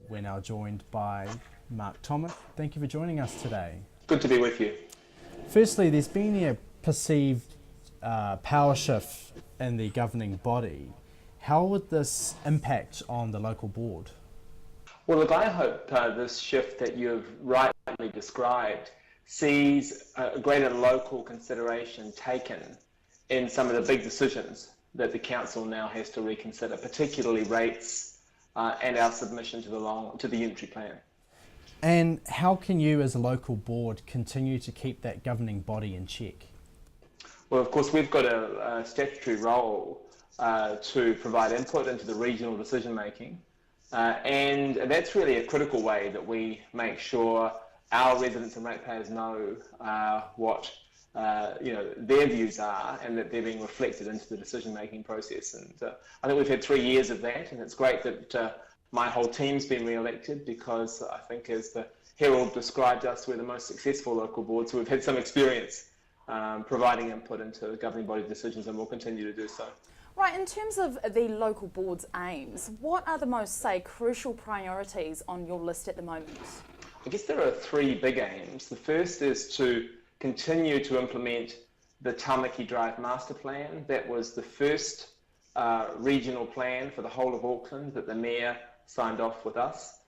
We're now joined by Mark Thomas. Thank you for joining us today. Good to be with you. Firstly, there's been a perceived power shift in the governing body. How would this impact on the local board? Well, look, I hope this shift that you've rightly described sees a greater local consideration taken in some of the big decisions that the council now has to reconsider, particularly rates and our submission to the unitary plan. And how can you as a local board continue to keep that governing body in check? Well, of course, we've got a statutory role to provide input into the regional decision making. And that's really a critical way that we make sure our residents and ratepayers know what their views are, and that they're being reflected into the decision-making process. And I think we've had 3 years of that, and it's great that my whole team's been re-elected, because I think, as the Herald described us, we're the most successful local board, so we've had some experience providing input into governing body decisions, and we'll continue to do so. Right, in terms of the local board's aims, what are the most, say, crucial priorities on your list at the moment? I guess there are 3 big aims. The first is to continue to implement the Tamaki Drive Master Plan. That was the first regional plan for the whole of Auckland that the Mayor signed off with us.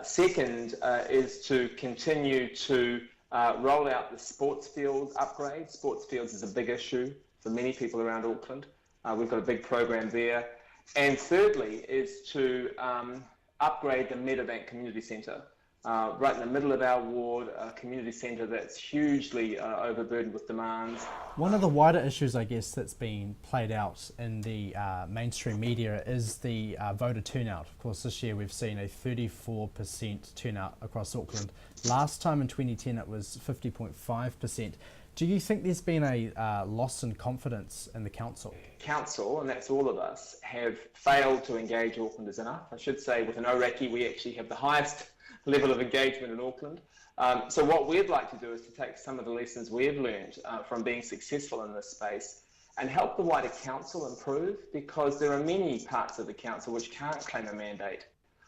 Second is to continue to roll out the sports field upgrade. Sports fields is a big issue for many people around Auckland. We've got a big program there. And thirdly is to upgrade the Meadowbank Community Centre. Right in the middle of our ward, a community centre that's hugely overburdened with demands. One of the wider issues, I guess, that's been played out in the mainstream media is the voter turnout. Of course, this year we've seen a 34% turnout across Auckland. Last time in 2010 it was 50.5%. Do you think there's been a loss in confidence in the council? Council, and that's all of us, have failed to engage Aucklanders enough. I should say, with an Orakei, we actually have the highest level of engagement in Auckland. So what we'd like to do is to take some of the lessons we've learned from being successful in this space and help the wider council improve, because there are many parts of the council which can't claim a mandate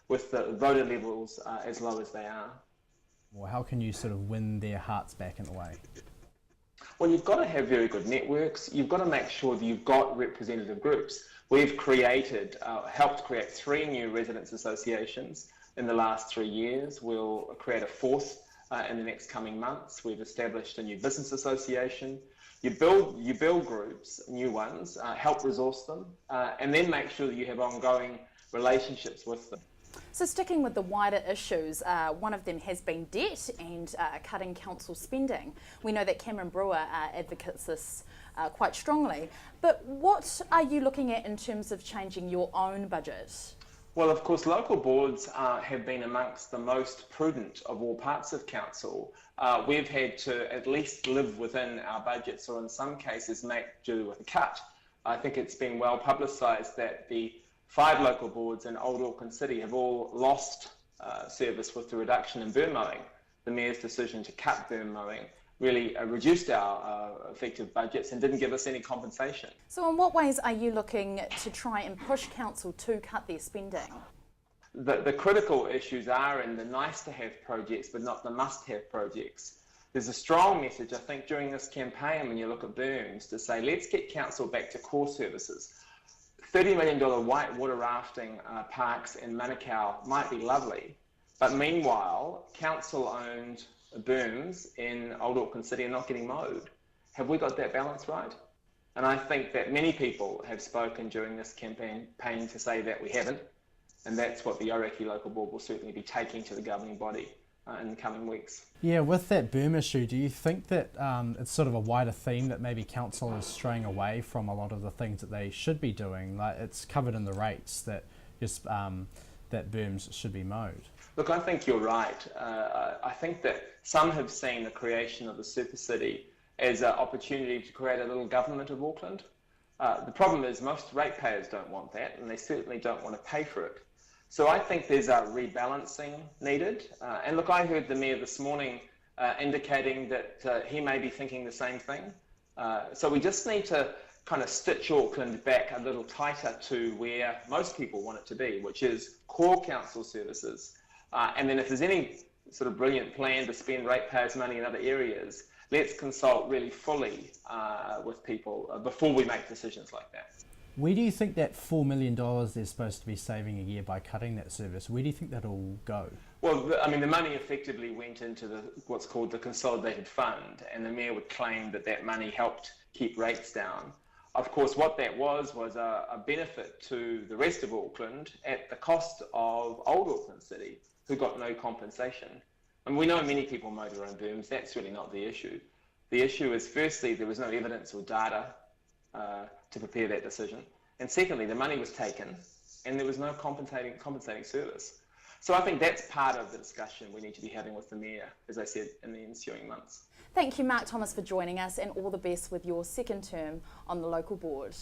with the voter levels as low as they are. Well, how can you sort of win their hearts back in a way? Well, you've got to have very good networks. You've got to make sure that you've got representative groups. We've helped create 3 new residents associations in the last 3 years. We'll create a 4th in the next coming months. We've established a new business association. You build groups, new ones, help resource them, and then make sure that you have ongoing relationships with them. So sticking with the wider issues, one of them has been debt and cutting council spending. We know that Cameron Brewer advocates this quite strongly, but what are you looking at in terms of changing your own budget? Well, of course, local boards have been amongst the most prudent of all parts of council. We've had to at least live within our budgets, or in some cases make do with a cut. I think it's been well publicised that the 5 local boards in Old Auckland City have all lost service with the reduction in burn mowing. The Mayor's decision to cut burn mowing really reduced our effective budgets and didn't give us any compensation. So in what ways are you looking to try and push council to cut their spending? The critical issues are in the nice-to-have projects, but not the must-have projects. There's a strong message, I think, during this campaign when you look at burns to say, let's get council back to core services. $30 million whitewater rafting parks in Manukau might be lovely, but meanwhile, council-owned berms in Old Auckland City are not getting mowed. Have we got that balance right? And I think that many people have spoken during this campaign to say that we haven't, and that's what the Orakei local board will certainly be taking to the governing body in the coming weeks. Yeah, with that burn issue, do you think that it's sort of a wider theme that maybe council is straying away from a lot of the things that they should be doing? Like, it's covered in the rates that just that berms should be mowed. Look, I think you're right. I think that some have seen the creation of the super city as an opportunity to create a little government of Auckland. The problem is most ratepayers don't want that, and they certainly don't want to pay for it. So I think there's a rebalancing needed. And look, I heard the Mayor this morning indicating that he may be thinking the same thing. So we just need to kind of stitch Auckland back a little tighter to where most people want it to be, which is core council services, And then if there's any sort of brilliant plan to spend ratepayers' money in other areas, let's consult really fully with people before we make decisions like that. Where do you think that $4 million they're supposed to be saving a year by cutting that service, where do you think that'll go? Well, the money effectively went into what's called the Consolidated Fund, and the Mayor would claim that money helped keep rates down. Of course, what that was a benefit to the rest of Auckland at the cost of Old Auckland City, who got no compensation. And we know many people motor on booms. That's really not the issue. The issue is, firstly, there was no evidence or data to prepare that decision. And secondly, the money was taken and there was no compensating service. So I think that's part of the discussion we need to be having with the Mayor, as I said, in the ensuing months. Thank you, Mark Thomas, for joining us, and all the best with your second term on the local board.